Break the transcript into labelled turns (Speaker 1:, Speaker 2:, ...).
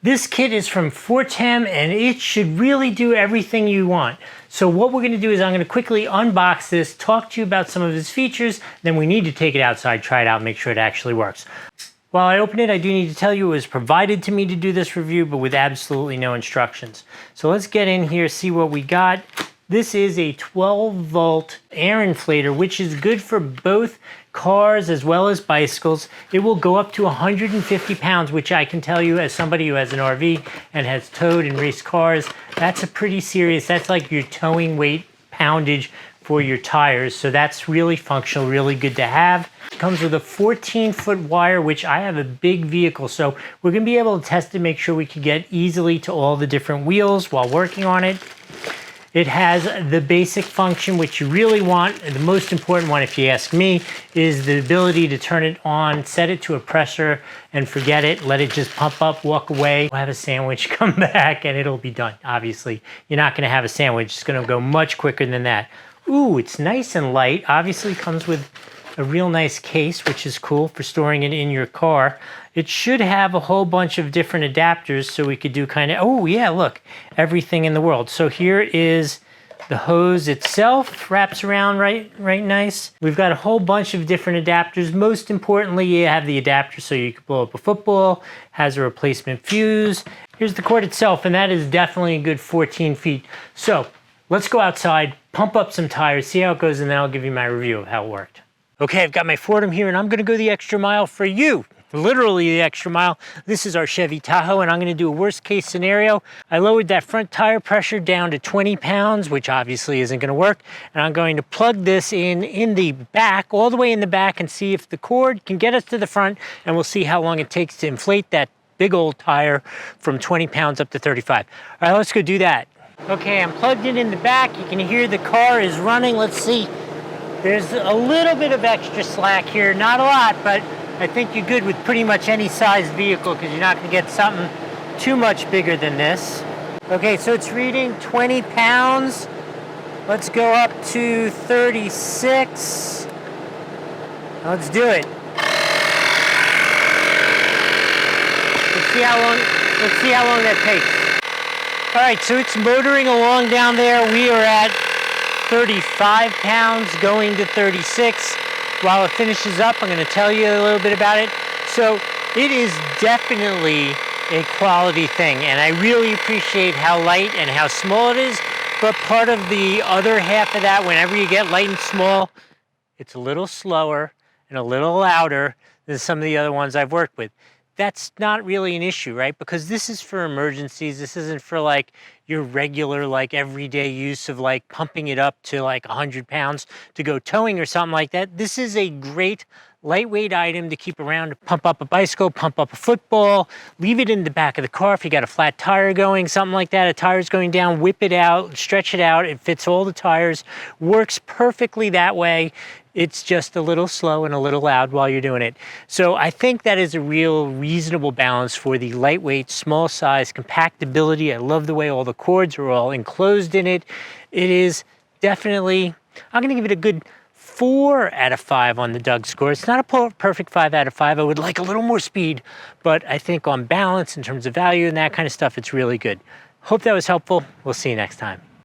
Speaker 1: This kit is from FORTEM and it should really do everything you want. So what we're going to do is I'm going to quickly unbox this, talk to you about some of its features, then we need to take it outside, try it out, make sure it actually works. While I open it, I do need to tell you it was provided to me to do this review, but with absolutely no instructions. So let's get in here, see what we got. This is a 12-volt air inflator, which is good for both cars as well as bicycles. It will go up to 150 pounds, which I can tell you as somebody who has an RV and has towed and raced cars, that's a pretty serious, that's like your towing weight poundage for your tires. So that's really functional, really good to have. It comes with a 14-foot wire, which I have a big vehicle, so we're gonna be able to test it, make sure we can get easily to all the different wheels while working on it. It has the basic function, which you really want, and the most important one, if you ask me, is the ability to turn it on, set it to a pressure, and forget it, let it just pump up, walk away, have a sandwich, come back, and it'll be done. Obviously, you're not gonna have a sandwich, it's gonna go much quicker than that. Ooh, it's nice and light. Obviously comes with a real nice case, which is cool for storing it in your car. It should have a whole bunch of different adapters so we could do kind of, oh yeah, look, everything in the world. So here is the hose itself, wraps around right nice. We've got a whole bunch of different adapters. Most importantly, you have the adapter so you can blow up a football, has a replacement fuse. Here's the cord itself, and that is definitely a good 14 feet. So let's go outside, pump up some tires, see how it goes, and then I'll give you my review of how it worked. Okay, I've got my FORTEM here, and I'm gonna go the extra mile for you. Literally the extra mile. This is our Chevy Tahoe, and I'm gonna do a worst case scenario. I lowered that front tire pressure down to 20 pounds, which obviously isn't gonna work. And I'm going to plug this in the back, all the way in the back, and see if the cord can get us to the front, and we'll see how long it takes to inflate that big old tire from 20 pounds up to 35. All right, let's go do that. Okay, I'm plugged in the back. You can hear the car is running. Let's see. There's a little bit of extra slack here, not a lot, but I think you're good with pretty much any size vehicle because you're not gonna get something too much bigger than this. Okay, so it's reading 20 pounds. Let's go up to 36. Let's do it. Let's see how long that takes. All right, so it's motoring along down there. We are at 35 pounds going to 36. While it finishes up, I'm going to tell you a little bit about it. So it is definitely a quality thing, and I really appreciate how light and how small it is. But part of the other half of that, whenever you get light and small, it's a little slower and a little louder than some of the other ones I've worked with. That's not really an issue, right? Because this is for emergencies. This isn't for like your regular, like everyday use of like pumping it up to like 100 pounds to go towing or something like that. This is a great lightweight item to keep around to pump up a bicycle, pump up a football, leave it in the back of the car if you got a flat tire going, something like that, a tire's going down, whip it out, stretch it out, it fits all the tires, works perfectly that way. It's just a little slow and a little loud while you're doing it. So I think that is a real reasonable balance for the lightweight, small size, compactability. I love the way all the cords are all enclosed in it. It is definitely, I'm gonna give it a good 4 out of 5 on the Doug score. It's not a perfect 5 out of 5. I would like a little more speed, but I think on balance in terms of value and that kind of stuff, it's really good. Hope that was helpful. We'll see you next time.